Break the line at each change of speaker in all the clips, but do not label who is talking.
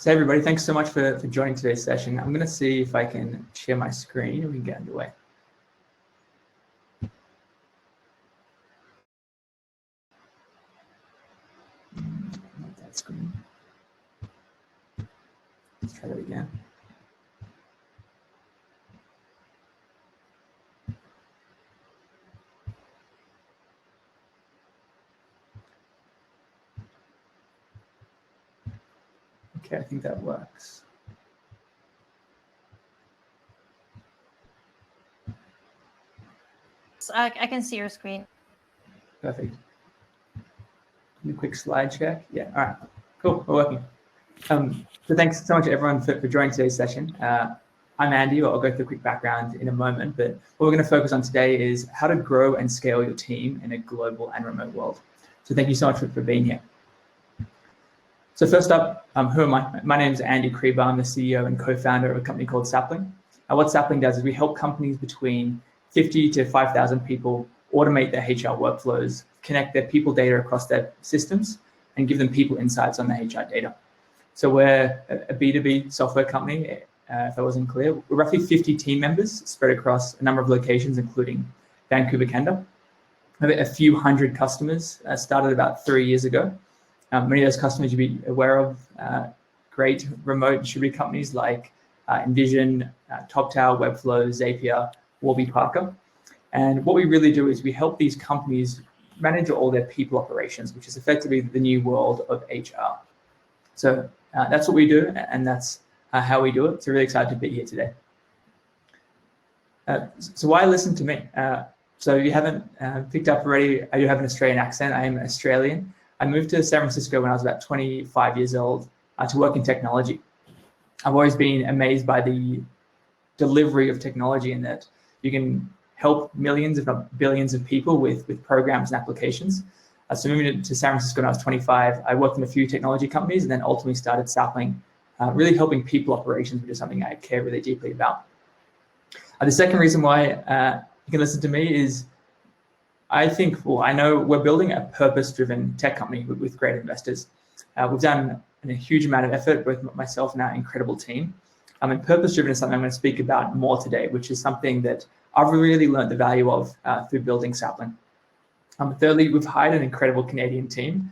So everybody, thanks so much for joining today's session. I'm going to see if I can share my screen and we can get underway. Not that screen. Let's try that again. Okay, I think that works.
So I can see your screen.
Perfect. Do a quick slide check. Yeah, all right, cool, we're working. So thanks so much everyone for joining today's session. I'm Andy. I'll go through a quick background in a moment, but what we're going to focus on today is how to grow and scale your team in a global and remote world. So thank you so much for being here. So first up, who am I? My name is Andy Krieber. I'm the CEO and co-founder of a company called Sapling. What Sapling does is we help companies between 50 to 5,000 people automate their HR workflows, connect their people data across their systems, and give them people insights on their HR data. So we're a B2B software company, if that wasn't clear. We're roughly 50 team members spread across a number of locations, including Vancouver, Canada. We have a few hundred customers, started about 3 years ago. Many of those customers you'll be aware of, great remote distributed companies like Envision, TopTower, Webflow, Zapier, Warby Parker. And what we really do is we help these companies manage all their people operations, which is effectively the new world of HR. So that's what we do, and that's how we do it. So really excited to be here today. So why listen to me? So if you haven't picked up already, I do have an Australian accent. I am Australian. I moved to San Francisco when I was about 25 years old to work in technology. I've always been amazed by the delivery of technology in that you can help millions, if not billions of people with programs and applications. So moving to San Francisco when I was 25, I worked in a few technology companies and then ultimately started Sapling, really helping people operations, which is something I care really deeply about. The second reason why you can listen to me is I know we're building a purpose-driven tech company with great investors. We've done a huge amount of effort, both myself and our incredible team. And purpose-driven is something I'm going to speak about more today, which is something that I've really learned the value of through building Sapling. Thirdly, we've hired an incredible Canadian team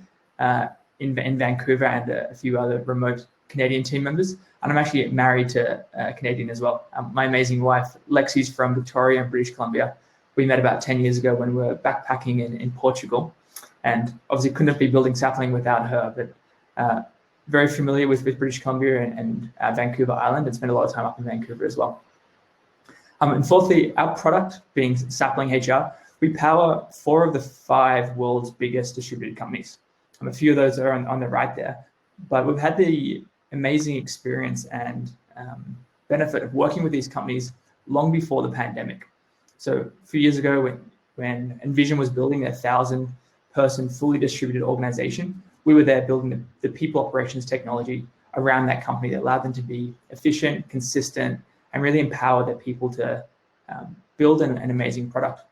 in Vancouver and a few other remote Canadian team members. And I'm actually married to a Canadian as well. My amazing wife, Lexi's from Victoria and British Columbia. We met about 10 years ago when we were backpacking in Portugal. And obviously couldn't be building Sapling without her, but very familiar with British Columbia and Vancouver Island, and spent a lot of time up in Vancouver as well. And fourthly, our product being Sapling HR, we power 4 of the 5 world's biggest distributed companies. A few of those are on the right there, but we've had the amazing experience and benefit of working with these companies long before the pandemic. So a few years ago when Envision was building their 1,000-person fully distributed organization, we were there building the people operations technology around that company that allowed them to be efficient, consistent, and really empower their people to build an amazing product.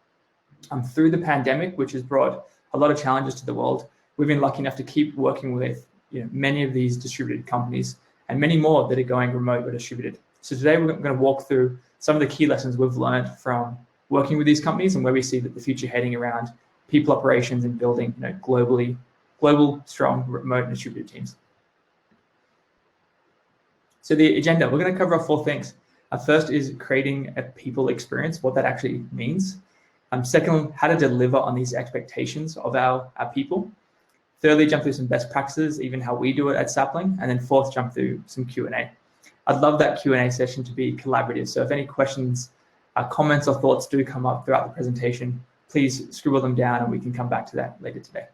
Through the pandemic, which has brought a lot of challenges to the world, we've been lucky enough to keep working with many of these distributed companies and many more that are going remote or distributed. So today we're going to walk through some of the key lessons we've learned from working with these companies and where we see that the future heading around people operations and building global, strong, remote and distributed teams. So the agenda, we're going to cover 4 things. First is creating a people experience, what that actually means. Second, how to deliver on these expectations of our people. Thirdly, jump through some best practices, even how we do it at Sapling. And then fourth, jump through some Q&A. I'd love that Q&A session to be collaborative. So if any questions, comments or thoughts do come up throughout the presentation, please scribble them down and we can come back to that later today.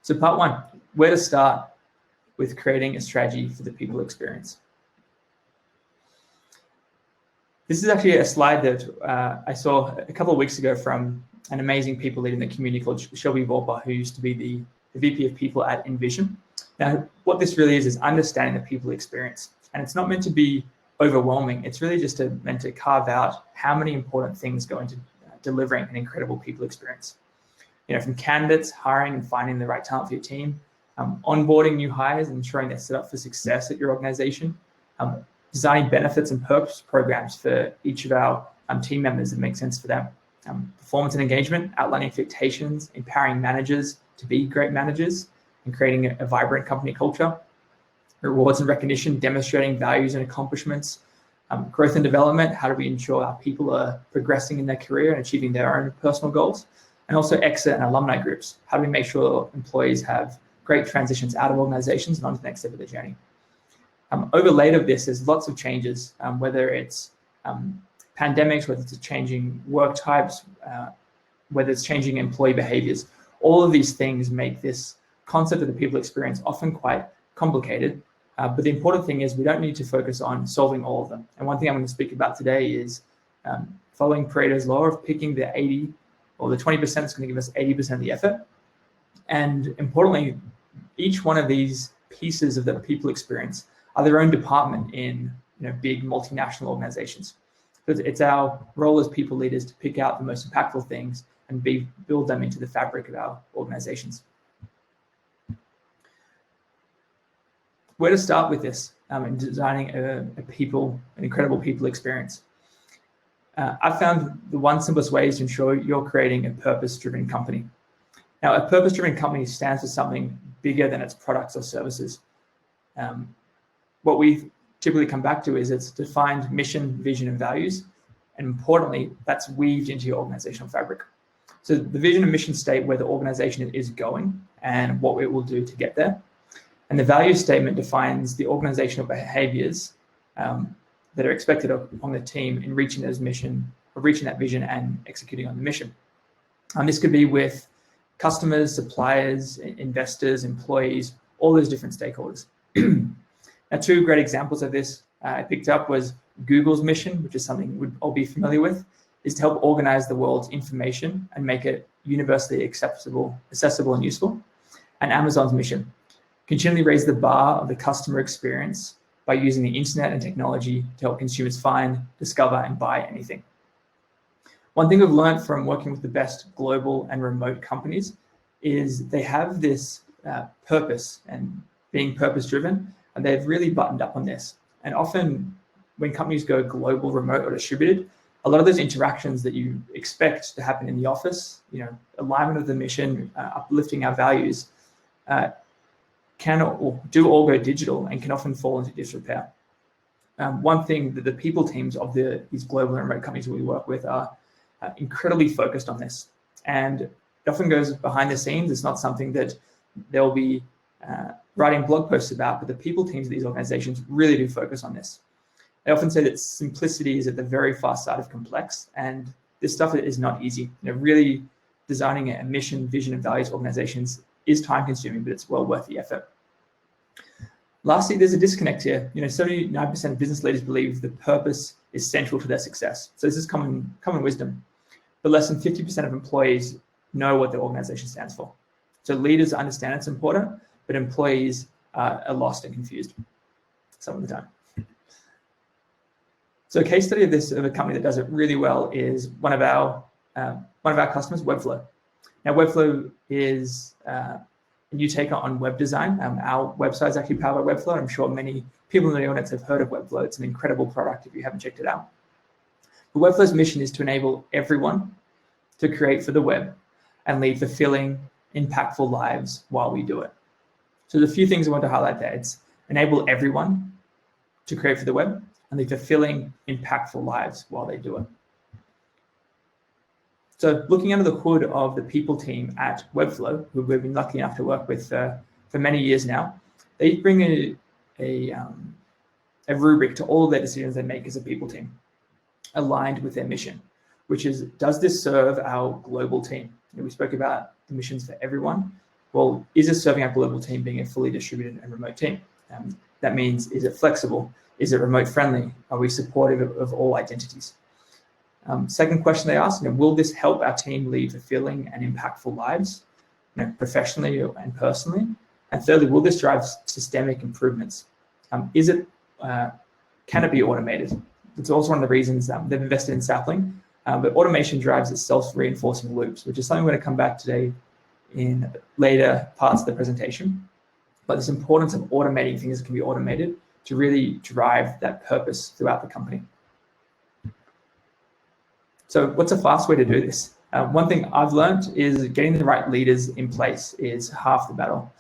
So part 1, where to start with creating a strategy for the people experience. This is actually a slide that I saw a couple of weeks ago from an amazing people leader in the community called Shelby Vorpa, who used to be the VP of people at Envision. Now, what this really is understanding the people experience. And it's not meant to be overwhelming. It's really just meant to carve out how many important things go into delivering an incredible people experience. From candidates, hiring and finding the right talent for your team, onboarding new hires and ensuring they're set up for success at your organization, designing benefits and perks programs for each of our team members that make sense for them, performance and engagement, outlining expectations, empowering managers to be great managers, and creating a vibrant company culture, rewards and recognition, demonstrating values and accomplishments, growth and development, how do we ensure our people are progressing in their career and achieving their own personal goals, and also exit and alumni groups. How do we make sure employees have great transitions out of organizations and onto the next step of their journey? Overlaid of this is lots of changes, whether it's pandemics, whether it's changing work types, whether it's changing employee behaviors. All of these things make this concept of the people experience often quite complicated. But the important thing is we don't need to focus on solving all of them. And one thing I'm going to speak about today is following Pareto's law of picking the 80 or the 20% that's going to give us 80% of the effort. And importantly, each one of these pieces of the people experience are their own department in big multinational organizations. It's our role as people leaders to pick out the most impactful things and build them into the fabric of our organizations. Where to start with this in designing an incredible people experience? I found the one simplest way is to ensure you're creating a purpose-driven company. Now, a purpose-driven company stands for something bigger than its products or services. What we typically come back to is its defined mission, vision, and values. And importantly, that's weaved into your organizational fabric. So the vision and mission state where the organization is going and what it will do to get there. And the value statement defines the organizational behaviors that are expected on the team in reaching that vision and executing on the mission. This could be with customers, suppliers, investors, employees, all those different stakeholders. Now, two great examples of this I picked up was Google's mission, which is something we'd all be familiar with, is to help organize the world's information and make it universally accessible and useful. And Amazon's mission, continually raise the bar of the customer experience by using the internet and technology to help consumers find, discover, and buy anything. One thing we've learned from working with the best global and remote companies is they have this purpose and being purpose-driven, and they've really buttoned up on this. And often when companies go global, remote, or distributed, a lot of those interactions that you expect to happen in the office, alignment of the mission, uplifting our values, can or do all go digital and can often fall into disrepair. One thing that the people teams of these global and remote companies we work with are incredibly focused on this. And it often goes behind the scenes. It's not something that they'll be writing blog posts about, but the people teams of these organizations really do focus on this. They often say that simplicity is at the very far side of complex, and this stuff is not easy. Really designing a mission, vision, and values organizations is time consuming, but it's well worth the effort. Lastly, there's a disconnect here. 79% of business leaders believe the purpose is central to their success. So this is common wisdom, but less than 50% of employees know what their organization stands for. So leaders understand it's important, but employees are lost and confused some of the time. So a case study of a company that does it really well is one of our customers, Webflow. Now, Webflow is a new take on web design. Our website is actually powered by Webflow. I'm sure many people in the audience have heard of Webflow. It's an incredible product if you haven't checked it out. But Webflow's mission is to enable everyone to create for the web and lead fulfilling, impactful lives while we do it. So there's a few things I want to highlight there. It's enable everyone to create for the web and lead fulfilling, impactful lives while they do it. So looking under the hood of the people team at Webflow, who we've been lucky enough to work with for many years now, they bring a rubric to all of their decisions they make as a people team, aligned with their mission, which is, does this serve our global team? We spoke about the missions for everyone. Well, is it serving our global team being a fully distributed and remote team? That means, is it flexible? Is it remote friendly? Are we supportive of all identities? Second question they ask, will this help our team lead fulfilling and impactful lives, professionally and personally? And thirdly, will this drive systemic improvements? Can it be automated? It's also one of the reasons they've invested in Sapling, but automation drives its self-reinforcing loops, which is something we're going to come back today in later parts of the presentation. but this importance of automating things that can be automated to really drive that purpose throughout the company. So what's a fast way to do this? One thing I've learned is getting the right leaders in place is half the battle.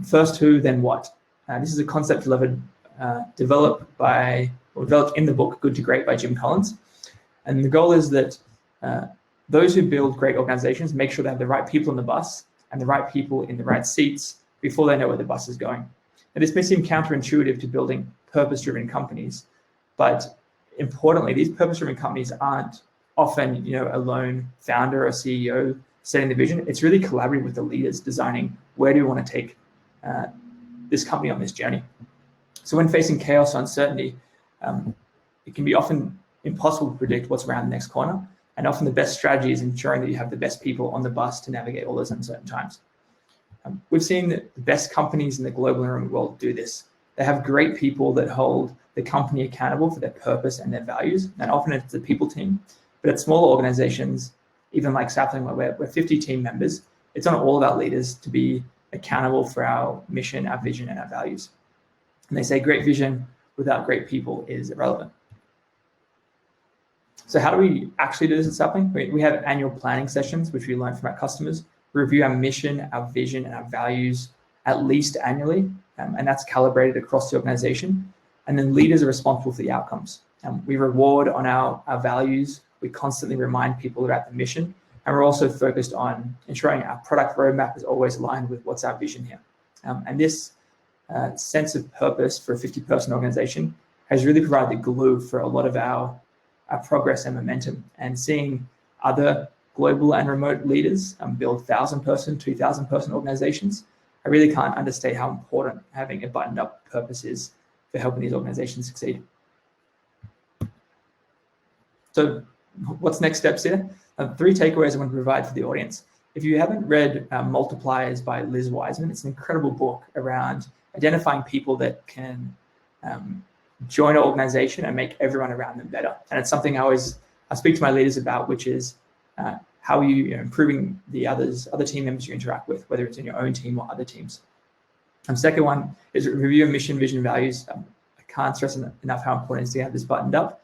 First who, then what? This is a concept developed in the book Good to Great by Jim Collins. And the goal is that those who build great organizations make sure they have the right people on the bus and the right people in the right seats before they know where the bus is going. And this may seem counterintuitive to building purpose-driven companies, but importantly, these purpose-driven companies aren't often, a lone founder or CEO setting the vision. It's really collaborating with the leaders, designing where do we want to take this company on this journey. So when facing chaos or uncertainty, it can be often impossible to predict what's around the next corner. And often the best strategy is ensuring that you have the best people on the bus to navigate all those uncertain times. We've seen that the best companies in the global and remote world do this. They have great people that hold the company accountable for their purpose and their values. And often it's the people team. But at smaller organizations, even like Sapling, where we're 50 team members, it's on all of our leaders to be accountable for our mission, our vision, and our values. And they say great vision without great people is irrelevant. So how do we actually do this at Sapling? We have annual planning sessions, which we learn from our customers. We review our mission, our vision, and our values at least annually, and that's calibrated across the organization. And then leaders are responsible for the outcomes. We reward on our values. We constantly remind people about the mission, and we're also focused on ensuring our product roadmap is always aligned with what's our vision here. And this sense of purpose for a 50-person organization has really provided the glue for a lot of our progress and momentum. And seeing other global and remote leaders build 1,000-person, 2,000-person organizations, I really can't understate how important having a buttoned-up purpose is for helping these organizations succeed. So what's next steps here? 3 takeaways I want to provide for the audience. If you haven't read Multipliers by Liz Wiseman, it's an incredible book around identifying people that can join an organization and make everyone around them better. And it's something I speak to my leaders about, which is how you improving the other team members you interact with, whether it's in your own team or other teams. Second one is review your mission, vision, values. I can't stress enough how important it is to have this buttoned up.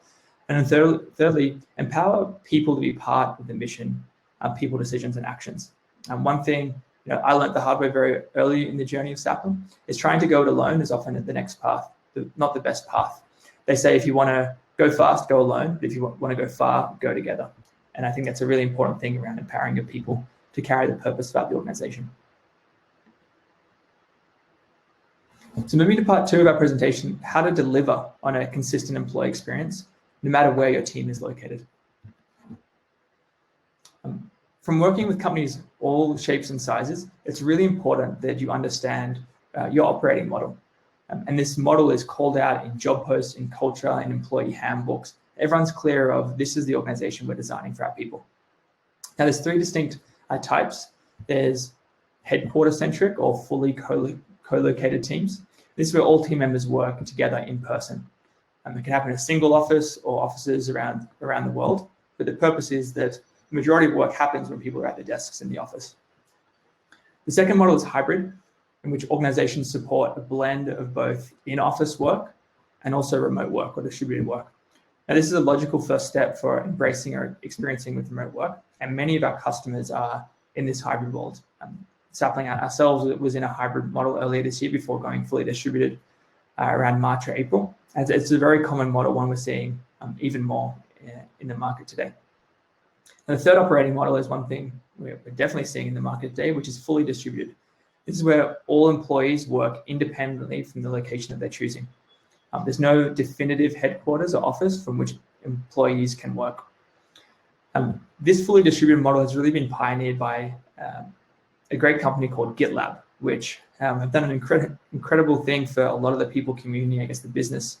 And then thirdly, empower people to be part of the mission, people, decisions, and actions. One thing I learned the hard way very early in the journey of Sapling is trying to go it alone is often the next path, not the best path. They say if you want to go fast, go alone. But if you want to go far, go together. And I think that's a really important thing around empowering your people to carry the purpose about the organization. So moving to part 2 of our presentation, how to deliver on a consistent employee experience, no matter where your team is located. From working with companies all shapes and sizes, it's really important that you understand your operating model. And this model is called out in job posts, in culture, in employee handbooks. Everyone's clear of this is the organization we're designing for our people. Now there's 3 distinct types. There's headquarter-centric or fully co-located teams. This is where all team members work together in person. It can happen in a single office or offices around the world, but the purpose is that the majority of work happens when people are at their desks in the office. The second model is hybrid, in which organizations support a blend of both in-office work and also remote work or distributed work. Now, this is a logical first step for embracing or experiencing with remote work, and many of our customers are in this hybrid world. Sapling ourselves was in a hybrid model earlier this year before going fully distributed around March or April. And it's a very common model, one we're seeing even more in the market today. And the third operating model is one thing we're definitely seeing in the market today, which is fully distributed. This is where all employees work independently from the location that they're choosing. There's no definitive headquarters or office from which employees can work. This fully distributed model has really been pioneered by a great company called GitLab, which have done an incredible thing for a lot of the people community, I guess the business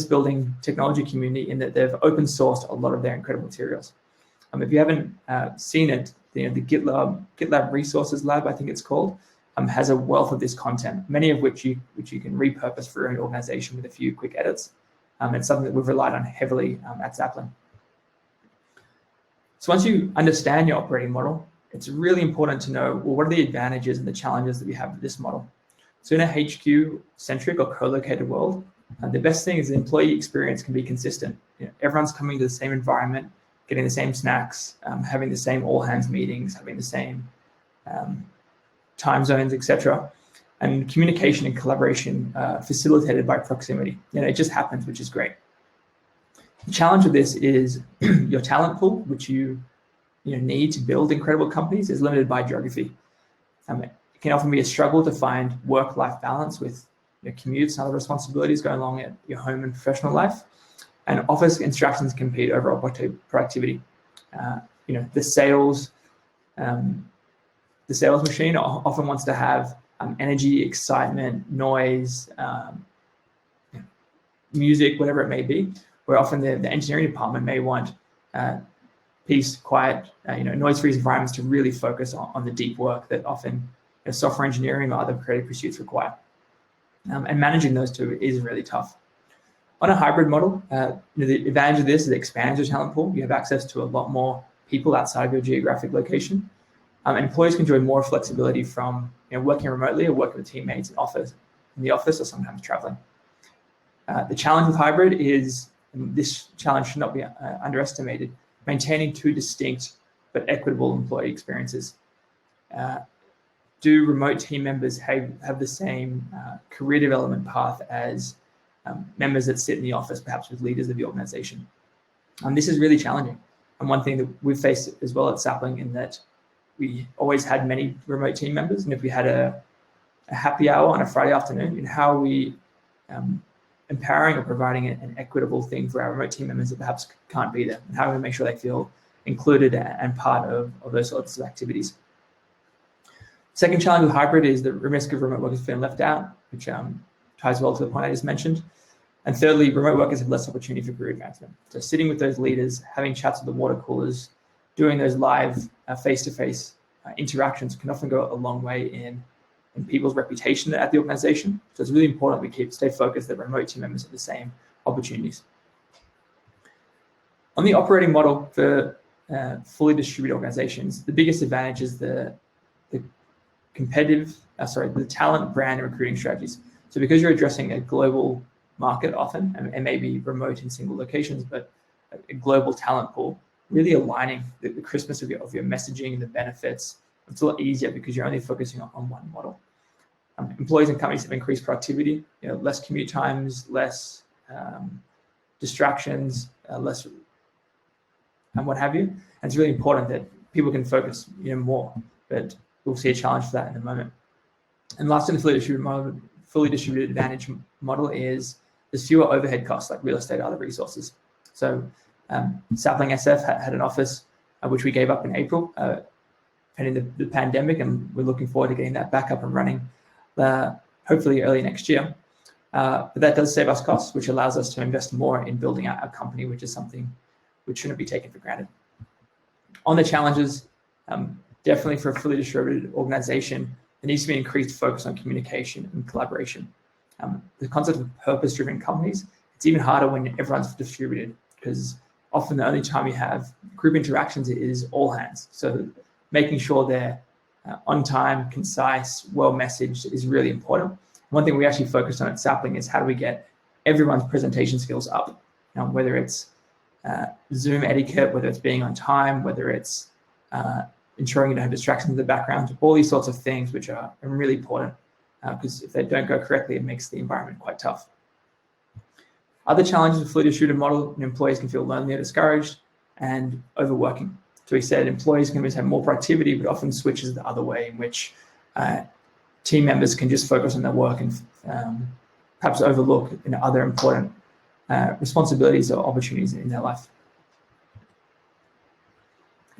building technology community, in that they've open sourced a lot of their incredible materials. If you haven't seen it, the GitLab Resources Lab, I think it's called, has a wealth of this content, many of which you can repurpose for your own organization with a few quick edits. It's something that we've relied on heavily at Sapling. So once you understand your operating model, it's really important to know, well, what are the advantages and the challenges that we have with this model? So in a HQ-centric or co-located world, the best thing is the employee experience can be consistent. Everyone's coming to the same environment, getting the same snacks, having the same all-hands meetings, having the same time zones, etc. And communication and collaboration facilitated by proximity. It just happens, which is great. The challenge of this is your talent pool, which you need to build incredible companies, is limited by geography. It can often be a struggle to find work-life balance with commutes and other responsibilities going along at your home and professional life. And office instructions compete over productivity. The sales machine often wants to have energy, excitement, noise, music, whatever it may be, where often the engineering department may want peace, quiet, noise-free environments to really focus on the deep work that often software engineering or other creative pursuits require. And managing those two is really tough. On a hybrid model, the advantage of this is it expands your talent pool. You have access to a lot more people outside of your geographic location. And employees can enjoy more flexibility from working remotely or working with teammates in the office or sometimes traveling. The challenge with hybrid is, and this challenge should not be underestimated, maintaining two distinct but equitable employee experiences. Do remote team members have the same career development path as members that sit in the office, perhaps with leaders of the organization? This is really challenging. And one thing that we've faced as well at Sapling, in that we always had many remote team members, and if we had a happy hour on a Friday afternoon, how are we empowering or providing an equitable thing for our remote team members that perhaps can't be there? And how do we make sure they feel included and part of those sorts of activities? Second challenge with hybrid is the risk of remote workers feeling left out, which ties well to the point I just mentioned. And thirdly, remote workers have less opportunity for career advancement. So sitting with those leaders, having chats with the water coolers, doing those live face-to-face interactions can often go a long way in people's reputation at the organization. So it's really important we stay focused that remote team members have the same opportunities. On the operating model for fully distributed organizations, the biggest advantage is the talent, brand, and recruiting strategies. So because you're addressing a global market often, and maybe remote in single locations, but a global talent pool, really aligning the crispness of your messaging and the benefits, it's a lot easier because you're only focusing on one model. Employees and companies have increased productivity, less commute times, less distractions, less and what have you. And it's really important that people can focus more, but we'll see a challenge for that in a moment. And last in the fully distributed advantage model is there's fewer overhead costs like real estate or other resources. So Sapling SF had an office which we gave up in April, pending the pandemic, and we're looking forward to getting that back up and running hopefully early next year. But that does save us costs, which allows us to invest more in building out our company, which is something which shouldn't be taken for granted. On the challenges, definitely for a fully distributed organization, there needs to be increased focus on communication and collaboration. The concept of purpose-driven companies, it's even harder when everyone's distributed, because often the only time you have group interactions is all hands. So making sure they're on time, concise, well-messaged is really important. One thing we actually focused on at Sapling is how do we get everyone's presentation skills up, whether it's Zoom etiquette, whether it's being on time, whether it's ensuring you don't have distractions in the background, all these sorts of things which are really important, because if they don't go correctly, it makes the environment quite tough. Other challenges with fully distributed model, employees can feel lonely or discouraged and overworking. So we said employees can have more productivity, but often switches the other way, in which team members can just focus on their work and perhaps overlook other important responsibilities or opportunities in their life.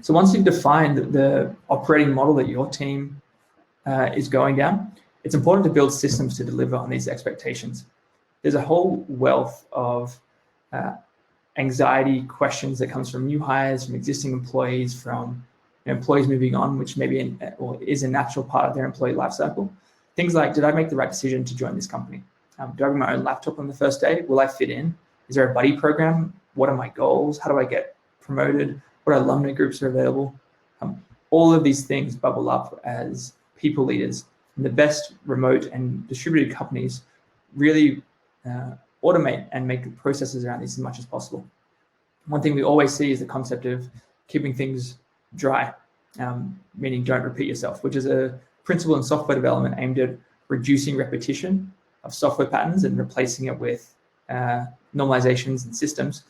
So once you've defined the operating model that your team is going down, it's important to build systems to deliver on these expectations. There's a whole wealth of anxiety questions that comes from new hires, from existing employees, from employees moving on, which maybe is a natural part of their employee life cycle. Things like, did I make the right decision to join this company? Do I bring my own laptop on the first day? Will I fit in? Is there a buddy program? What are my goals? How do I get promoted? What alumni groups are available? All of these things bubble up as people leaders. And the best remote and distributed companies really automate and make processes around this as much as possible. One thing we always see is the concept of keeping things dry, meaning don't repeat yourself, which is a principle in software development aimed at reducing repetition of software patterns and replacing it with normalizations and systems.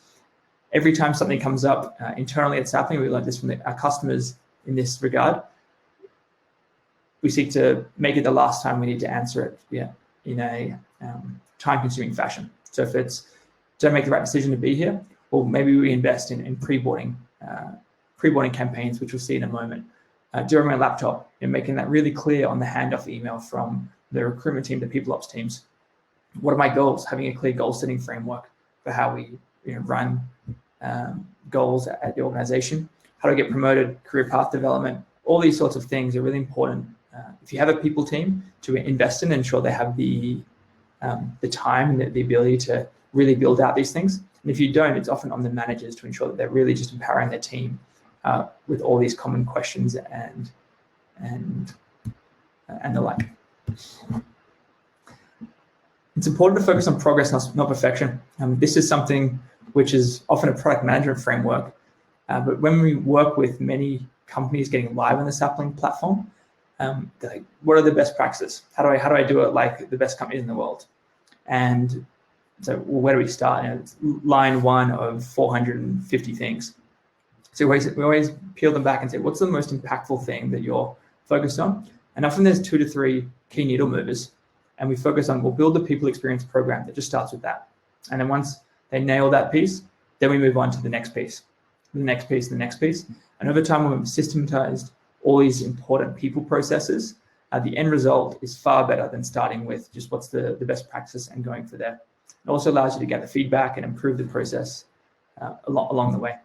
Every time something comes up internally at Sapling, we learned this from our customers in this regard, we seek to make it the last time we need to answer it in a time-consuming fashion. So if it's, don't make the right decision to be here, or maybe we invest in pre-boarding campaigns, which we'll see in a moment. During my laptop, making that really clear on the handoff email from the recruitment team to people ops teams. What are my goals? Having a clear goal setting framework for how we run goals at the organization. How to get promoted, career path development, all these sorts of things are really important. If you have a people team, to invest in and ensure they have the time and the ability to really build out these things. And if you don't, it's often on the managers to ensure that they're really just empowering their team with all these common questions and the like. It's important to focus on progress, not perfection. This is something which is often a product management framework, but when we work with many companies getting live on the Sapling platform, they're like, what are the best practices? How do I do it like the best companies in the world? And so, well, where do we start? It's line one of 450 things. So we always peel them back and say, what's the most impactful thing that you're focused on? And often there's 2 to 3 key needle movers. And we focus on, we'll build the people experience program that just starts with that. And then once they nail that piece, then we move on to the next piece, the next piece, the next piece. And over time, when we've systematized all these important people processes, the end result is far better than starting with just what's the best practice and going for there. It also allows you to gather feedback and improve the process along the way.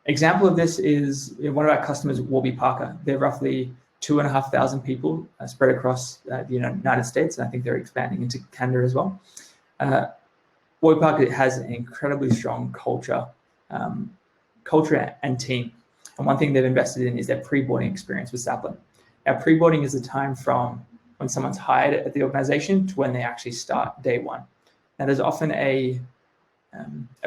Example of this is one of our customers, Warby Parker. They're roughly 2,500 people spread across the United States, and I think they're expanding into Canada as well. Warby Parker has an incredibly strong culture and team. And one thing they've invested in is their pre-boarding experience with Sapling. Now, pre-boarding is the time from when someone's hired at the organization to when they actually start day one. Now, there's often a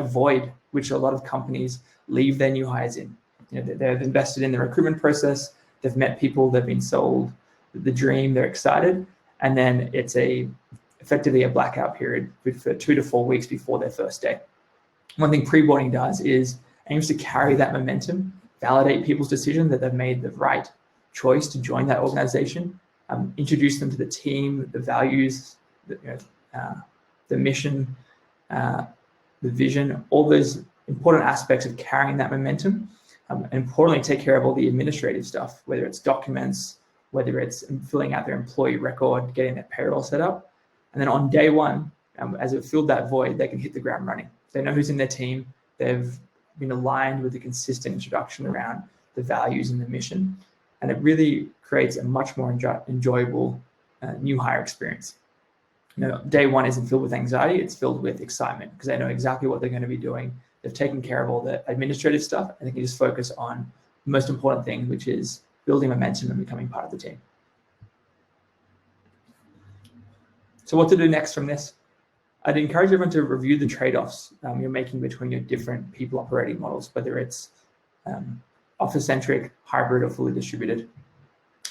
void which a lot of companies leave their new hires in. They've invested in the recruitment process, they've met people, they've been sold the dream, they're excited, and then it's effectively a blackout period for 2 to 4 weeks before their first day. One thing pre-boarding does is aims to carry that momentum, validate people's decision that they've made the right choice to join that organization, introduce them to the team, the values, the mission, the vision, all those important aspects of carrying that momentum, and importantly, take care of all the administrative stuff, whether it's documents, whether it's filling out their employee record, getting their payroll set up. And then on day one, as it filled that void, they can hit the ground running. They know who's in their team. They've been aligned with a consistent introduction around the values and the mission. And it really creates a much more enjoyable new hire experience. Day one isn't filled with anxiety, it's filled with excitement because they know exactly what they're going to be doing. They've taken care of all the administrative stuff and they can just focus on the most important thing, which is building momentum and becoming part of the team. So what to do next from this? I'd encourage everyone to review the trade-offs you're making between your different people operating models, whether it's office-centric, hybrid, or fully distributed.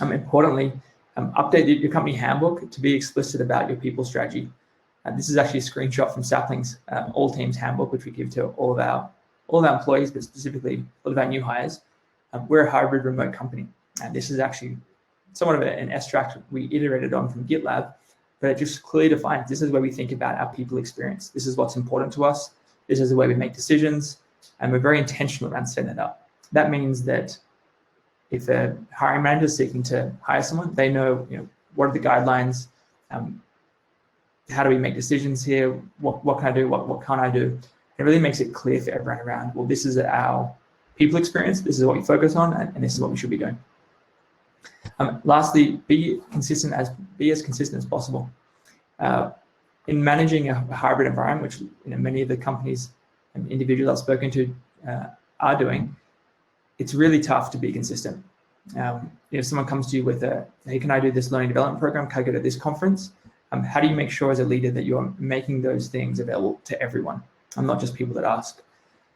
Importantly, update your company handbook to be explicit about your people strategy. This is actually a screenshot from Sapling's All Teams handbook, which we give to all of our employees, but specifically all of our new hires. We're a hybrid remote company, and this is actually somewhat of an extract we iterated on from GitLab, but it just clearly defines this is where we think about our people experience. This is what's important to us. This is the way we make decisions, and we're very intentional around setting it up. That means that if a hiring manager is seeking to hire someone, they know, what are the guidelines, how do we make decisions here, what can I do, what can't I do. It really makes it clear for everyone around, well, this is our people experience, this is what we focus on, and this is what we should be doing. Lastly, be as consistent as possible. In managing a hybrid environment, which many of the companies and individuals I've spoken to are doing, it's really tough to be consistent. If someone comes to you with hey, can I do this learning development program? Can I go to this conference? How do you make sure as a leader that you're making those things available to everyone and not just people that ask?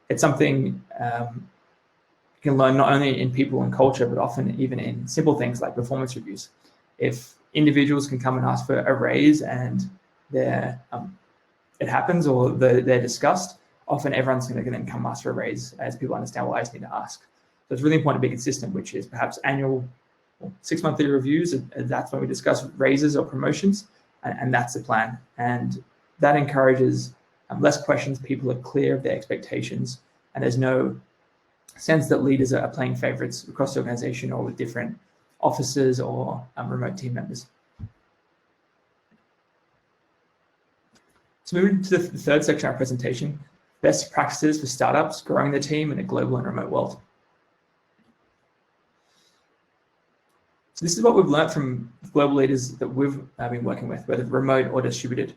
It's something you can learn not only in people and culture, but often even in simple things like performance reviews. If individuals can come and ask for a raise and it happens or they're discussed, often everyone's going to then come ask for a raise as people understand why I just need to ask. So it's really important to be consistent, which is perhaps annual or 6-monthly reviews. And that's when we discuss raises or promotions, and that's the plan. And that encourages less questions. People are clear of their expectations, and there's no sense that leaders are playing favorites across the organization or with different officers or remote team members. So moving to the third section of our presentation, best practices for startups growing their team in a global and remote world. So this is what we've learned from global leaders that we've been working with, whether remote or distributed.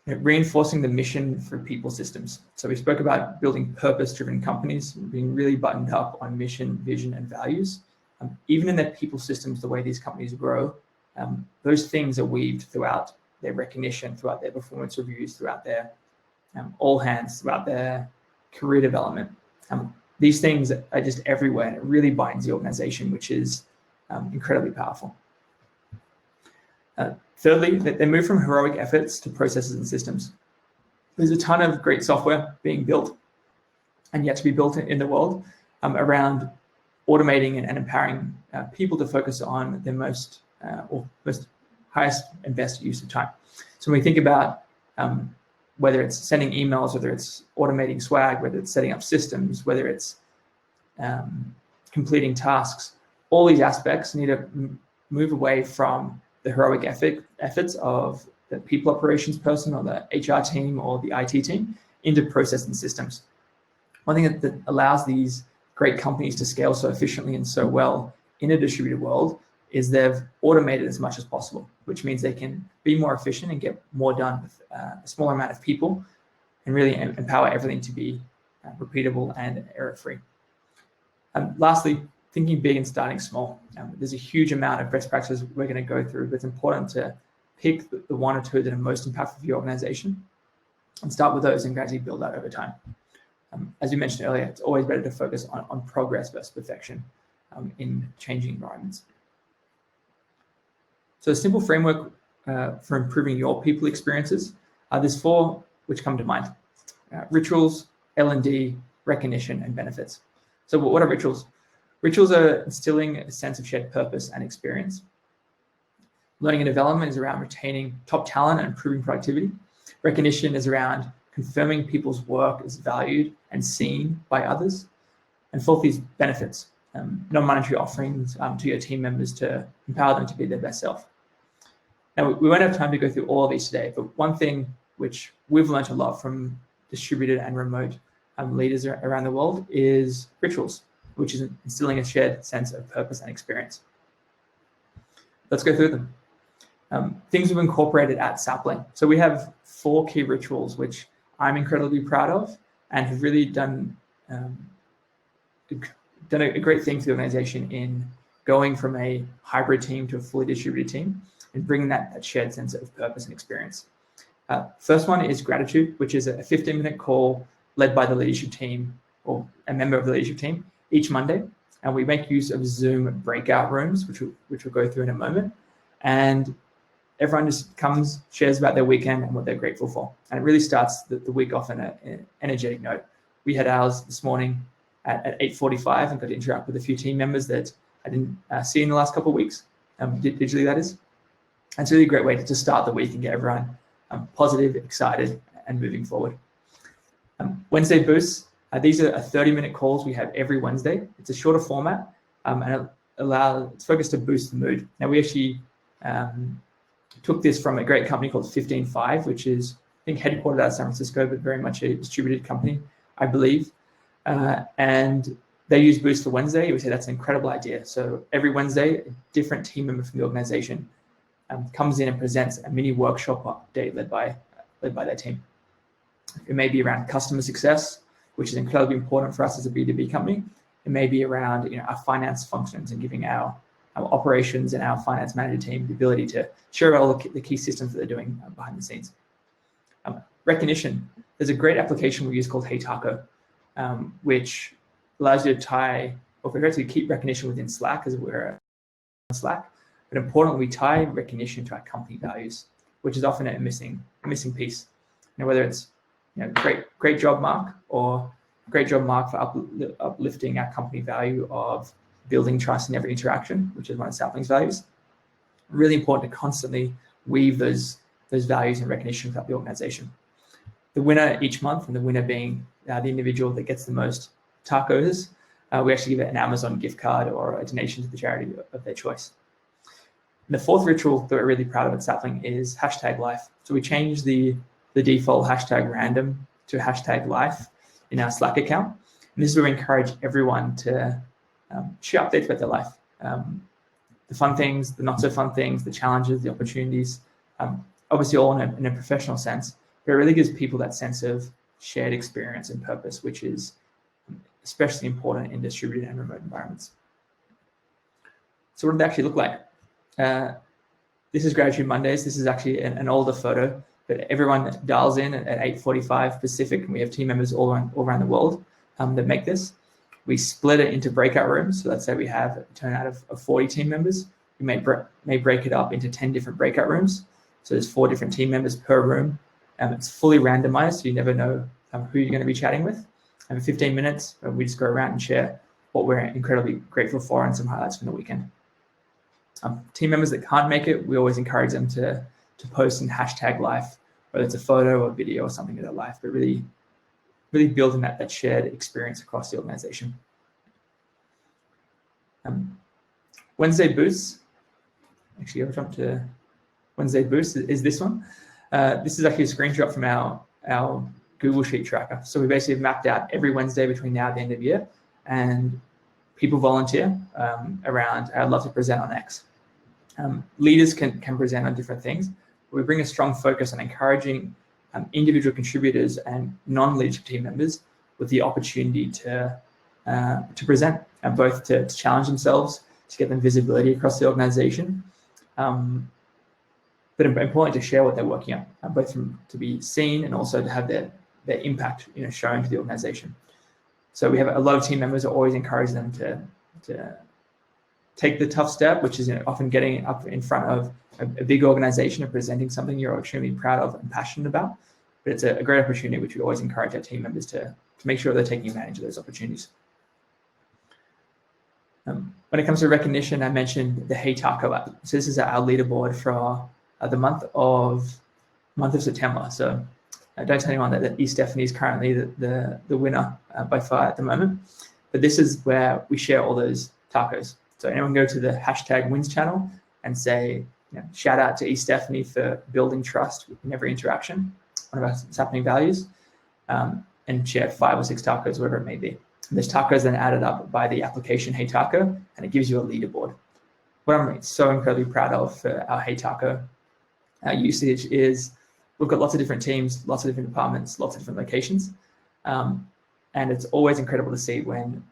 Reinforcing the mission for people systems. So we spoke about building purpose-driven companies, being really buttoned up on mission, vision, and values. Even in their people systems, the way these companies grow, those things are weaved throughout their recognition, throughout their performance reviews, throughout their all hands, throughout their career development. These things are just everywhere, and it really binds the organization, which is incredibly powerful. Thirdly, they move from heroic efforts to processes and systems. There's a ton of great software being built and yet to be built in the world around automating and empowering people to focus on their most highest and best use of time. So when we think about whether it's sending emails, whether it's automating swag, whether it's setting up systems, whether it's completing tasks, all these aspects need to move away from the heroic efforts of the people operations person or the HR team or the IT team into process and systems. One thing that allows these great companies to scale so efficiently and so well in a distributed world is they've automated as much as possible, which means they can be more efficient and get more done with a smaller amount of people and really empower everything to be repeatable and error-free. Lastly, thinking big and starting small. There's a huge amount of best practices we're going to go through, but it's important to pick the one or two that are most impactful for your organization and start with those and gradually build out over time. As you mentioned earlier, it's always better to focus on progress versus perfection in changing environments. So a simple framework for improving your people experiences, there's 4 which come to mind. Rituals, L&D, recognition, and benefits. So what are rituals? Rituals are instilling a sense of shared purpose and experience. Learning and development is around retaining top talent and improving productivity. Recognition is around confirming people's work is valued and seen by others. And fourth is benefits, non-monetary offerings to your team members to empower them to be their best self. Now, we won't have time to go through all of these today, but one thing which we've learned a lot from distributed and remote leaders around the world is rituals, which is instilling a shared sense of purpose and experience. Let's go through them. Things we've incorporated at Sapling. So we have 4 key rituals, which I'm incredibly proud of and have really done a great thing for the organization in going from a hybrid team to a fully distributed team and bringing that shared sense of purpose and experience. First one is gratitude, which is a 15-minute call led by the leadership team or a member of the leadership team each Monday. And we make use of Zoom breakout rooms, which we'll go through in a moment. And everyone just comes, shares about their weekend and what they're grateful for. And it really starts the week off on an energetic note. We had ours this morning at 8:45 and got to interact with a few team members that I didn't see in the last couple of weeks, digitally that is. And it's really a great way to start the week and get everyone positive, excited, and moving forward. Wednesday boosts. These are 30-minute calls we have every Wednesday. It's a shorter format and it's focused to boost the mood. Now, we actually took this from a great company called 15Five, which is, I think, headquartered out of San Francisco, but very much a distributed company, I believe. And they use Boost for Wednesday. We say that's an incredible idea. So every Wednesday, a different team member from the organization comes in and presents a mini workshop update led by their team. It may be around customer success, which is incredibly important for us as a B2B company. It may be around our finance functions and giving our operations and our finance manager team the ability to share all the key systems that they're doing behind the scenes. Recognition. There's a great application we use called Hey Taco, which allows you to tie, or for to keep recognition within Slack, as we're on Slack, but importantly, we tie recognition to our company values, which is often a missing piece. Whether it's great job, Mark, or great job, Mark, for uplifting our company value of building trust in every interaction, which is one of Sapling's values. Really important to constantly weave those values and recognition throughout the organization. The winner each month, and the winner being the individual that gets the most tacos, we actually give it an Amazon gift card or a donation to the charity of their choice. And the fourth ritual that we're really proud of at Sapling is #life. So we changed the default #random to #life in our Slack account. And this is where we encourage everyone to share updates about their life. The fun things, the not so fun things, the challenges, the opportunities, obviously all in a professional sense, but it really gives people that sense of shared experience and purpose, which is especially important in distributed and remote environments. So what did it actually look like? This is Gratitude Mondays. This is actually an older photo, but everyone dials in at 8:45 Pacific, and we have team members all around the world that make this. We split it into breakout rooms. So let's say we have a turnout of 40 team members. We may break it up into 10 different breakout rooms. So there's 4 different team members per room. It's fully randomized, so you never know who you're going to be chatting with. And for 15 minutes, we just go around and share what we're incredibly grateful for and some highlights from the weekend. Team members that can't make it, we always encourage them to post in #life, whether it's a photo or video or something of their life, but really building that shared experience across the organization. Wednesday boosts. Actually, I'll jump to Wednesday boosts is this one. This is actually a screenshot from our Google Sheet tracker. So we basically have mapped out every Wednesday between now and the end of the year, and people volunteer around, I'd love to present on X. Leaders can present on different things. We bring a strong focus on encouraging individual contributors and non-leadership team members with the opportunity to present, and both to challenge themselves, to get them visibility across the organization, but importantly to share what they're working on, both to be seen and also to have their impact shown to the organization. So we have a lot of team members that always encourage them to take the tough step, which is often getting up in front of a big organization and presenting something you're extremely proud of and passionate about. But it's a great opportunity, which we always encourage our team members to make sure they're taking advantage of those opportunities. When it comes to recognition, I mentioned the Hey Taco app. So this is our leaderboard for the month of September. So don't tell anyone that Stephanie is currently the winner by far at the moment. But this is where we share all those tacos. So anyone go to the #wins channel and say, shout out to Stephanie for building trust in every interaction, one of our Sapling values, and share 5 or 6 tacos, whatever it may be. And those tacos then added up by the application Hey Taco, and it gives you a leaderboard. What I'm so incredibly proud of for our Hey Taco usage is we've got lots of different teams, lots of different departments, lots of different locations. And it's always incredible to see when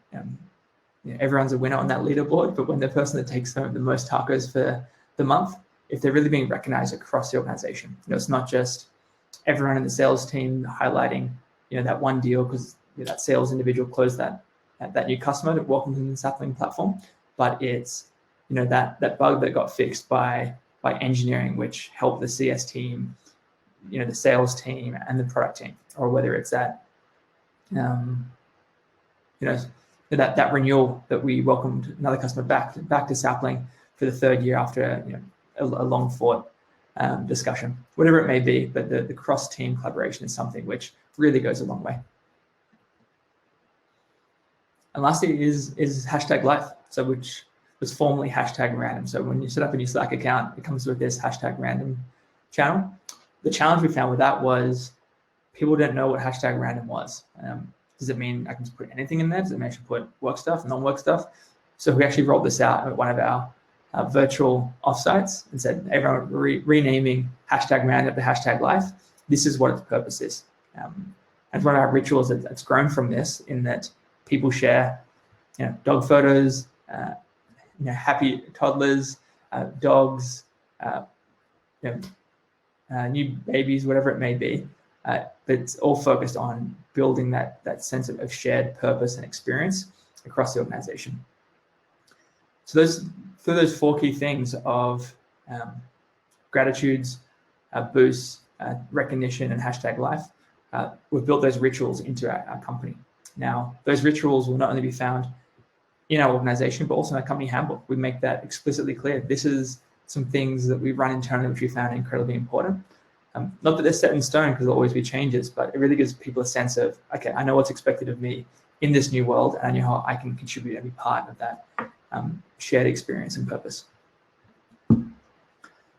everyone's a winner on that leaderboard, but when the person that takes home the most tacos for the month, if they're really being recognized across the organization. It's not just everyone in the sales team highlighting that one deal because that sales individual closed that new customer that welcomed them to the Sapling platform, but it's that bug that got fixed by engineering, which helped the CS team, the sales team and the product team, or whether it's that that renewal that we welcomed another customer back to Sapling for the 3rd year after a long fought discussion, whatever it may be. But the cross team collaboration is something which really goes a long way. And lastly is #life, so which was formerly #random. So when you set up a new Slack account, it comes with this #random channel. The challenge we found with that was people didn't know what #random was. Does it mean I can just put anything in there? Does it mean I should put work stuff, non-work stuff? So we actually rolled this out at one of our virtual offsites and said, everyone renaming #random to #life. This is what its purpose is. And one of our rituals that's grown from this, in that people share dog photos, happy toddlers, dogs, new babies, whatever it may be. But it's all focused on building that sense of shared purpose and experience across the organization. So those 4 key things of gratitudes, boosts, recognition, and #life, we've built those rituals into our company. Now, those rituals will not only be found in our organization, but also in our company handbook. We make that explicitly clear. This is some things that we run internally, which we found incredibly important. Not that they're set in stone, because there'll always be changes, but it really gives people a sense of, okay, I know what's expected of me in this new world, and I know how I can contribute and be part of that shared experience and purpose.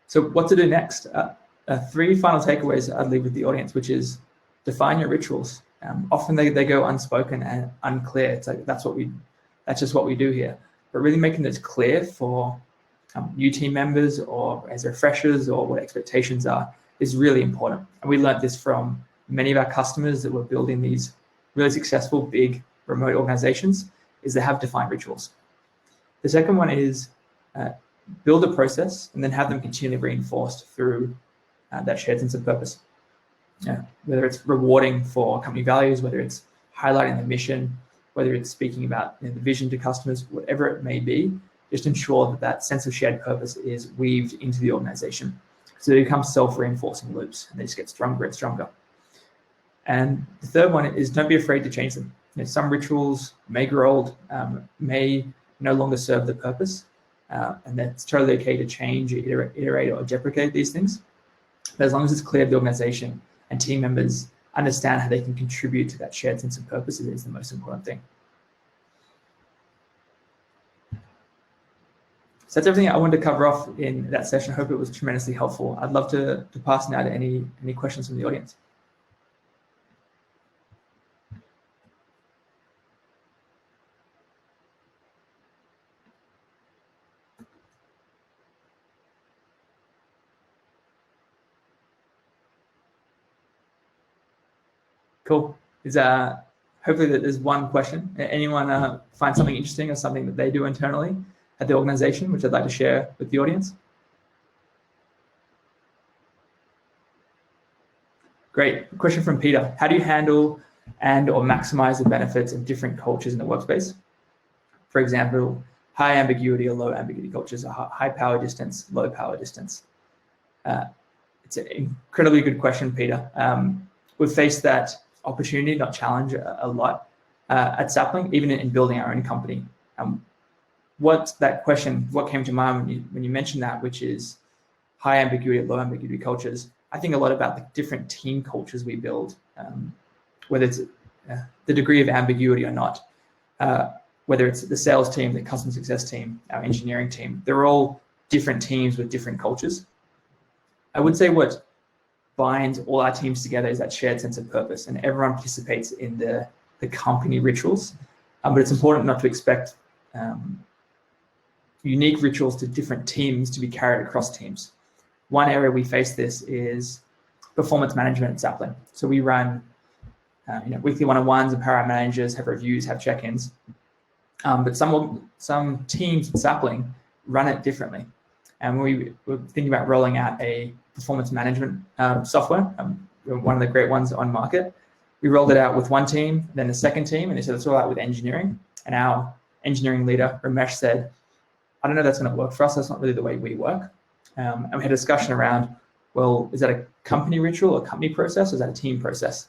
So what to do next? 3 final takeaways I'd leave with the audience, which is define your rituals. Often they go unspoken and unclear. It's like, that's just what we do here. But really making this clear for new team members or as refreshers or what expectations are is really important. And we learned this from many of our customers that were building these really successful, big remote organizations, is they have defined rituals. The second one is build a process and then have them continually reinforced through that shared sense of purpose. Whether it's rewarding for company values, whether it's highlighting the mission, whether it's speaking about the vision to customers, whatever it may be, just ensure that sense of shared purpose is weaved into the organization. So they become self-reinforcing loops and they just get stronger and stronger. And the third one is don't be afraid to change them. Some rituals may grow old, may no longer serve the purpose, and that's totally okay to change, iterate, or deprecate these things. But as long as it's clear to the organization and team members understand how they can contribute to that shared sense of purpose, it is the most important thing. So that's everything I wanted to cover off in that session. I hope it was tremendously helpful. I'd love to pass now to any questions from the audience. Cool. Hopefully there's one question. Anyone find something interesting or something that they do internally at the organization, which I'd like to share with the audience? Great. Question from Peter. How do you handle and/or maximize the benefits of different cultures in the workspace? For example, high ambiguity or low ambiguity cultures, high power distance, low power distance. It's an incredibly good question, Peter. We've faced that opportunity, not challenge, a lot at Sapling, even in building our own company. What came to mind when you mentioned that, which is high ambiguity, low ambiguity cultures. I think a lot about the different team cultures we build, whether it's the degree of ambiguity or not, whether it's the sales team, the customer success team, our engineering team. They're all different teams with different cultures. I would say what binds all our teams together is that shared sense of purpose, and everyone participates in the company rituals. But it's important not to expect unique rituals to different teams to be carried across teams. One area we face this is performance management at Sapling. So we run weekly one-on-ones, empower our managers, have reviews, have check-ins. But some teams at Sapling run it differently. And we were thinking about rolling out a performance management software, one of the great ones on market. We rolled it out with one team, then the second team, and they said, let's roll out with engineering. And our engineering leader, Ramesh, said, I don't know if that's going to work for us. That's not really the way we work. And we had a discussion around, well, is that a company ritual, a company process, or is that a team process?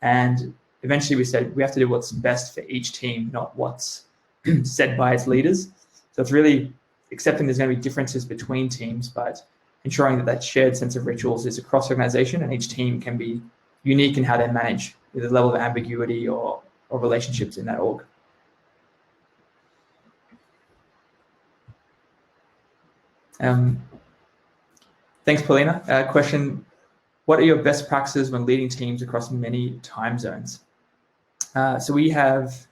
And eventually we said, we have to do what's best for each team, not what's said by its leaders. So it's really accepting there's going to be differences between teams, but ensuring that shared sense of rituals is across the organization, and each team can be unique in how they manage with a level of ambiguity or relationships in that org. Thanks, Paulina. Question, what are your best practices when leading teams across many time zones? So we have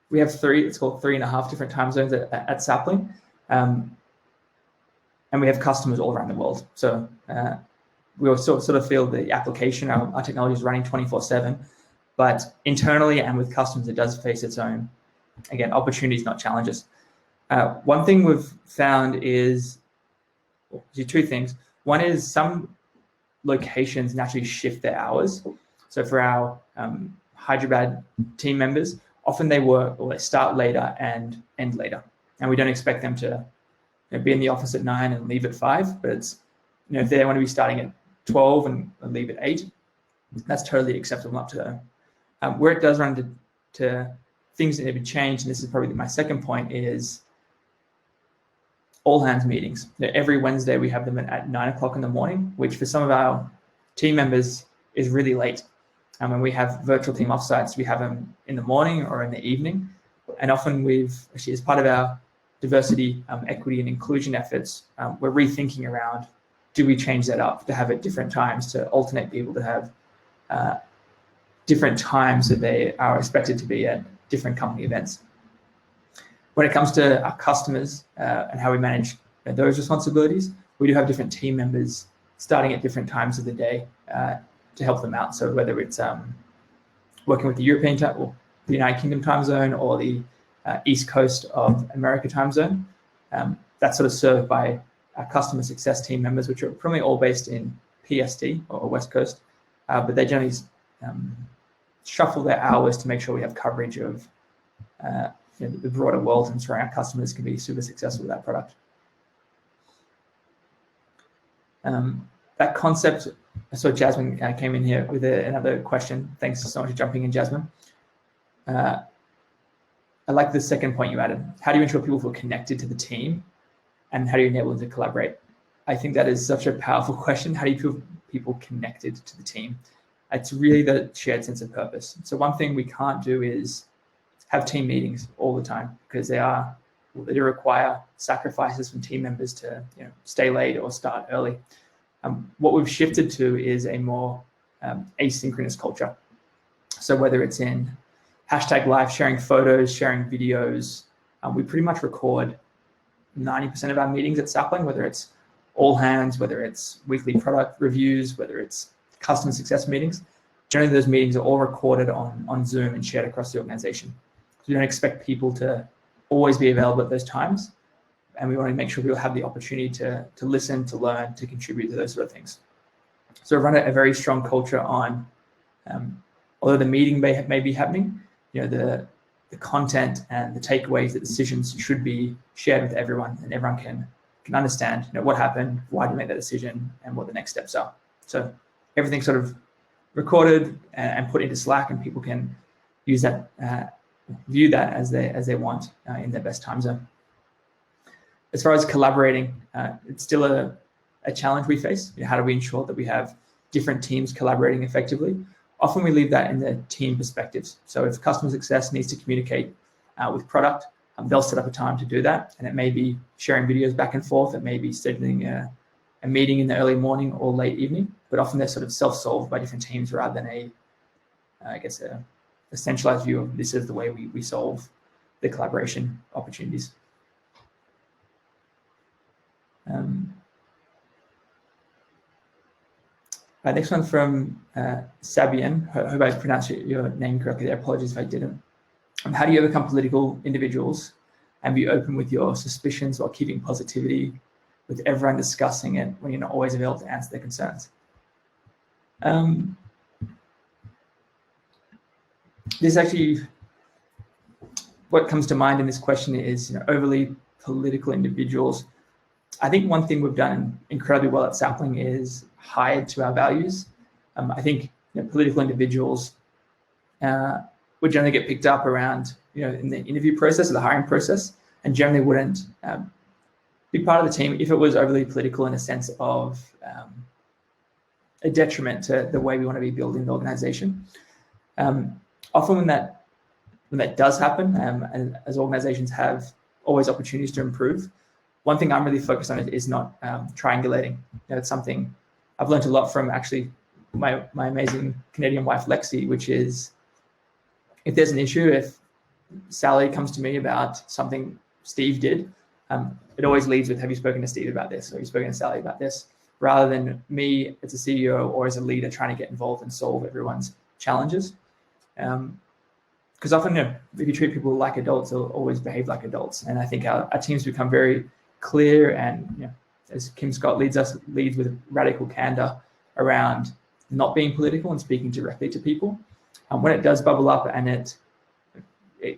3, it's called 3.5 different time zones at Sapling. And we have customers all around the world. So we sort of feel the application, our technology is running 24/7. But internally and with customers, it does face its own, again, opportunities, not challenges. One thing we've found is two things. One is some locations naturally shift their hours. So for our Hyderabad team members, often they work or they start later and end later. And we don't expect them to be in the office at 9 and leave at 5, but it's, if they want to be starting at 12 and leave at 8, that's totally acceptable up to them. Where it does run to things that need to be changed, and this is probably my second point, is all hands meetings. Every Wednesday we have them at 9 o'clock in the morning, which for some of our team members is really late. When we have virtual team offsites, we have them in the morning or in the evening. And often we've actually, as part of our diversity, equity and inclusion efforts, we're rethinking around, do we change that up to have at different times, to alternate people to have different times that they are expected to be at different company events. When it comes to our customers and how we manage those responsibilities, we do have different team members starting at different times of the day to help them out. So whether it's working with the European time or the United Kingdom time zone or the East Coast of America time zone, that's sort of served by our customer success team members, which are probably all based in PST or West Coast, but they generally shuffle their hours to make sure we have coverage of the broader world, and ensuring our customers can be super successful with that product. That concept, so Jasmine came in here with another question. Thanks so much for jumping in, Jasmine. I like the second point you added. How do you ensure people feel connected to the team, and how do you enable them to collaborate? I think that is such a powerful question. How do you feel people connected to the team? It's really the shared sense of purpose. So one thing we can't do is have team meetings all the time, because they do require sacrifices from team members to stay late or start early. What we've shifted to is a more asynchronous culture. So whether it's in #live sharing photos, sharing videos, we pretty much record 90% of our meetings at Sapling, whether it's all hands, whether it's weekly product reviews, whether it's customer success meetings. Generally, those meetings are all recorded on Zoom and shared across the organization. So we don't expect people to always be available at those times. And we want to make sure people have the opportunity to listen, to learn, to contribute to those sort of things. So we run a very strong culture on, although the meeting may be happening, the content and the takeaways, the decisions should be shared with everyone, and everyone can understand what happened, why did you make that decision, and what the next steps are. So everything's sort of recorded and put into Slack, and people can use that, view that as they want in their best time zone. As far as collaborating, it's still a challenge we face. How do we ensure that we have different teams collaborating effectively? Often we leave that in the team perspectives. So if customer success needs to communicate with product, they'll set up a time to do that. And it may be sharing videos back and forth. It may be scheduling a meeting in the early morning or late evening, but often they're sort of self-solved by different teams rather than a centralized view of this is the way we solve the collaboration opportunities. Next one from Sabian. I hope I pronounced your name correctly there. Apologies if I didn't. How do you overcome political individuals and be open with your suspicions while keeping positivity with everyone discussing it when you're not always available to answer their concerns? This actually, what comes to mind in this question is overly political individuals. I think one thing we've done incredibly well at Sapling is hired to our values. I think political individuals would generally get picked up around in the interview process or the hiring process, and generally wouldn't be part of the team if it was overly political in a sense of a detriment to the way we want to be building the organization. Often when that does happen, and as organizations have always opportunities to improve, one thing I'm really focused on is not triangulating. It's something I've learned a lot from actually my amazing Canadian wife, Lexi, which is if there's an issue, if Sally comes to me about something Steve did, it always leads with, have you spoken to Steve about this? Or have you spoken to Sally about this? Rather than me as a CEO or as a leader trying to get involved and solve everyone's challenges. Because often, if you treat people like adults, they'll always behave like adults. And I think our teams become very clear, and as Kim Scott leads with radical candor around not being political and speaking directly to people. When it does bubble up, and if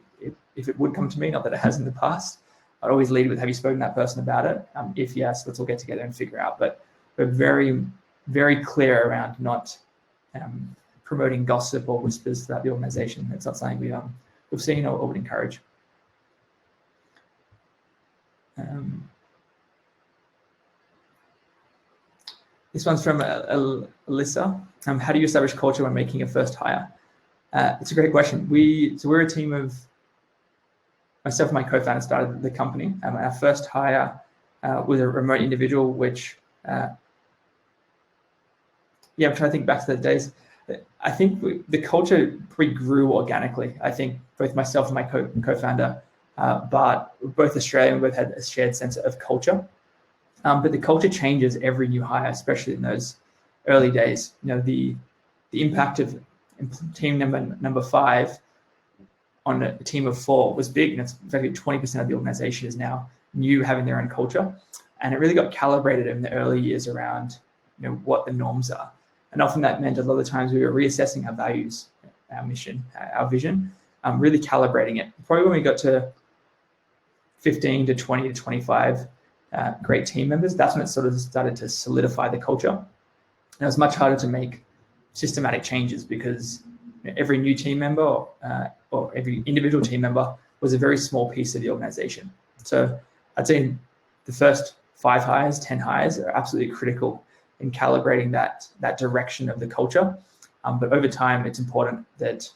it would come to me, not that it has in the past, I'd always lead with, have you spoken to that person about it? If yes, let's all get together and figure out. But we're very, very clear around not promoting gossip or whispers throughout the organization. It's not something we've seen or would encourage. This one's from Alyssa. How do you establish culture when making a first hire? It's a great question. We're a team of, myself and my co-founder started the company. Our first hire was a remote individual, which, I'm trying to think back to the days. I think the culture grew organically. I think both myself and my co-founder, Bart, were both Australian, both had a shared sense of culture. But the culture changes every new hire, especially in those early days. The impact of team number 5 on a team of 4 was big. And it's in fact 20% of the organization is now new, having their own culture. And it really got calibrated in the early years around what the norms are. And often that meant a lot of the times we were reassessing our values, our mission, our vision, really calibrating it. Probably when we got to 15 to 20 to 25 great team members, that's when it sort of started to solidify the culture. And it was much harder to make systematic changes because every new team member or every individual team member was a very small piece of the organization. So I'd say the first 5 hires, 10 hires are absolutely critical in calibrating that direction of the culture. But over time, it's important that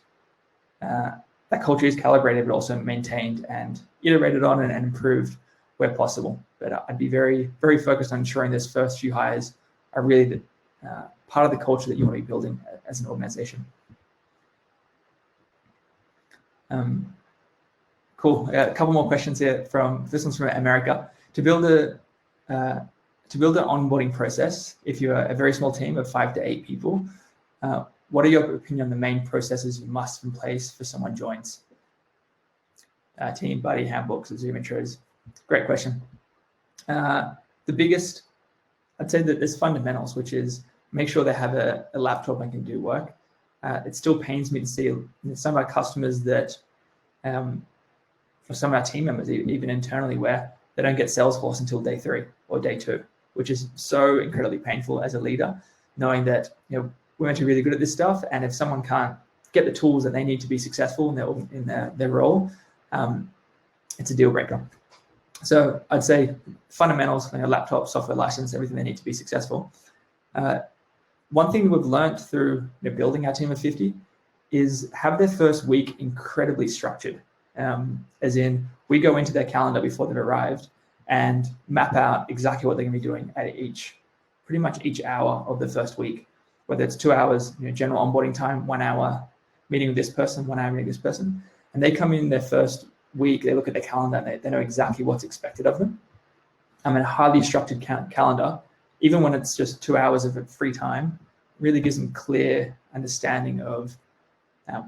that culture is calibrated, but also maintained and iterated on and improved where possible. But I'd be very, very focused on ensuring those first few hires are really the part of the culture that you want to be building as an organization. Cool. A couple more questions here. This one's from America. To build an onboarding process, if you're a very small team of 5 to 8 people, what are your opinion on the main processes you must have in place for someone joins? Team, buddy, handbooks, Zoom intros. Great question. The biggest, I'd say that there's fundamentals, which is make sure they have a laptop and can do work. It still pains me to see some of our customers that, for some of our team members, even internally, where they don't get Salesforce until day 3 or day 2, which is so incredibly painful as a leader, knowing that we're meant to be really good at this stuff, and if someone can't get the tools that they need to be successful in their role, it's a deal breaker. So I'd say fundamentals, laptop, software license, everything they need to be successful. One thing we've learned through building our team of 50 is have their first week incredibly structured. As in, we go into their calendar before they've arrived and map out exactly what they're going to be doing at pretty much each hour of the first week, whether it's 2 hours, general onboarding time, 1 hour meeting with this person, 1 hour meeting with this person. And they come in their first week, they look at their calendar, and they know exactly what's expected of them. A highly structured calendar, even when it's just 2 hours of free time, really gives them clear understanding of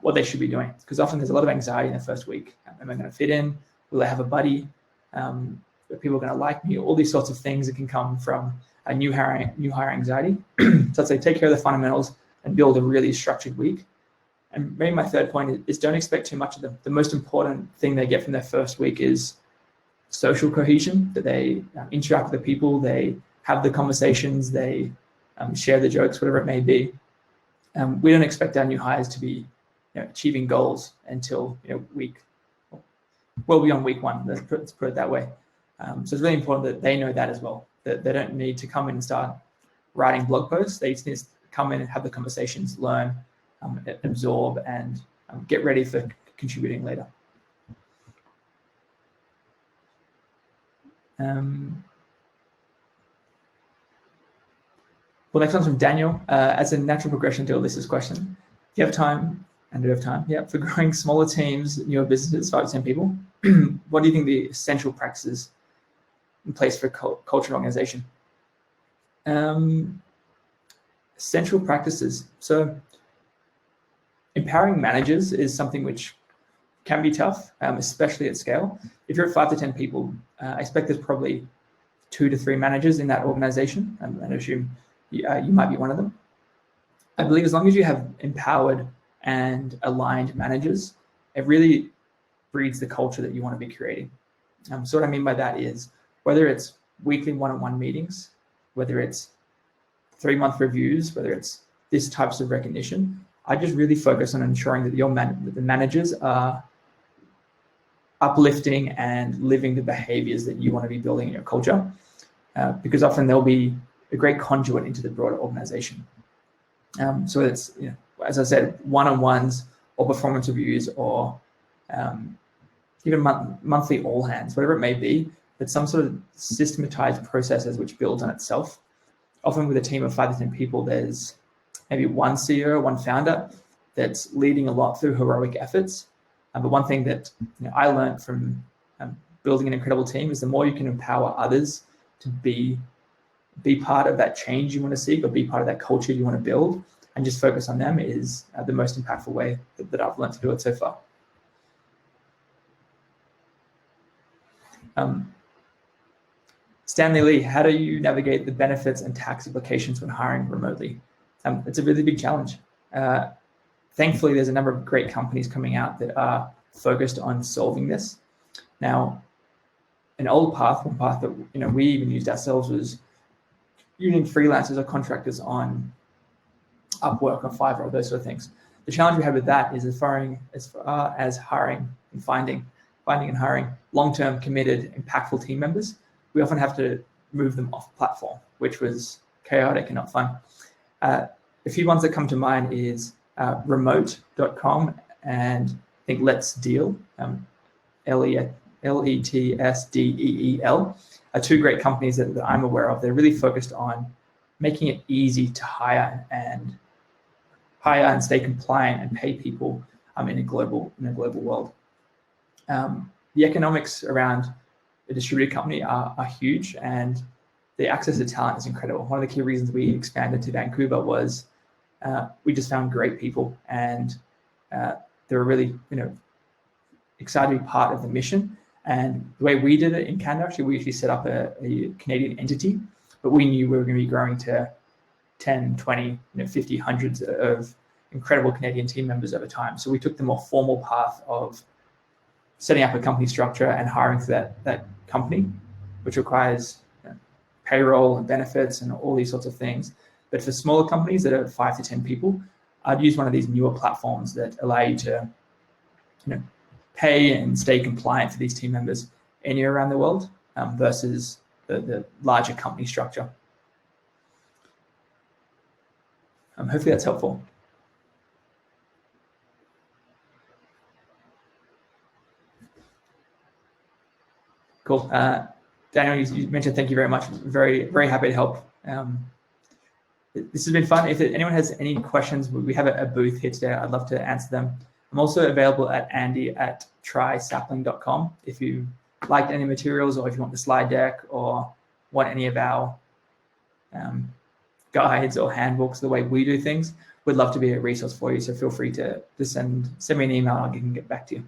what they should be doing. Because often there's a lot of anxiety in the first week. Am I going to fit in? Will I have a buddy? Are people going to like me? All these sorts of things that can come from a new hire anxiety. So I'd say take care of the fundamentals and build a really structured week. And maybe my third point is don't expect too much of them. The most important thing they get from their first week is social cohesion, that they interact with the people, they have the conversations, they share the jokes, whatever it may be. We don't expect our new hires to be achieving goals until well beyond week 1. Let's put it that way. So it's really important that they know that as well, that they don't need to come in and start writing blog posts. They just need to come in and have the conversations, learn, absorb, and get ready for contributing later. Well, next one's from Daniel. As a natural progression to Alyssa's question, do you have time, and do you have time, for growing smaller teams, newer businesses, 5 to 10 people? What do you think the essential practices in place for culture and organization? Essential practices. So Empowering managers is something which can be tough, especially at scale. If you're at 5 to 10 people, I expect there's probably 2 to 3 managers in that organization, and I assume you might be one of them. I believe as long as you have empowered and aligned managers, it really breeds the culture that you want to be creating. So what I mean by that is whether it's weekly one-on-one meetings, whether it's 3-month reviews, whether it's these types of recognition, I just really focus on ensuring that the managers are uplifting and living the behaviors that you want to be building in your culture, because often they'll be a great conduit into the broader organization. So it's, as I said, one-on-ones or performance reviews or even monthly all hands, whatever it may be, but some sort of systematized processes which builds on itself. Often with a team of 5 to 10 people, there's maybe one CEO, one founder that's leading a lot through heroic efforts. But one thing that I learned from building an incredible team is the more you can empower others to be part of that change you want to seek or be part of that culture you want to build, and just focus on them is the most impactful way that I've learned to do it so far. Stanley Lee, how do you navigate the benefits and tax implications when hiring remotely? It's a really big challenge. Thankfully, there's a number of great companies coming out that are focused on solving this. Now, one path that we even used ourselves was using freelancers or contractors on Upwork or Fiverr or those sort of things. The challenge we had with that is as far as hiring and finding and hiring long-term, committed, impactful team members, we often have to move them off platform, which was chaotic and not fun. A few ones that come to mind is remote.com and I think Let's Deal, LETSDEEL, are 2 great companies that I'm aware of. They're really focused on making it easy to hire and stay compliant and pay people in a global world. The economics around a distributed company are huge, and the access to talent is incredible. One of the key reasons we expanded to Vancouver was we just found great people, and they were really excited to be part of the mission. And the way we did it in Canada, we actually set up a Canadian entity, but we knew we were going to be growing to 10, 20, 50, hundreds of incredible Canadian team members over time. So we took the more formal path of setting up a company structure and hiring for that company, which requires payroll and benefits and all these sorts of things. But for smaller companies that are 5 to 10 people, I'd use one of these newer platforms that allow you to pay and stay compliant for these team members anywhere around the world versus the larger company structure. Hopefully that's helpful. Cool. Daniel, you mentioned thank you very much. Very, very happy to help. This has been fun. If anyone has any questions, we have a booth here today. I'd love to answer them. I'm also available at andy@trysapling.com if you liked any materials or if you want the slide deck or want any of our guides or handbooks, the way we do things. We'd love to be a resource for you. So feel free to send me an email. I can get back to you.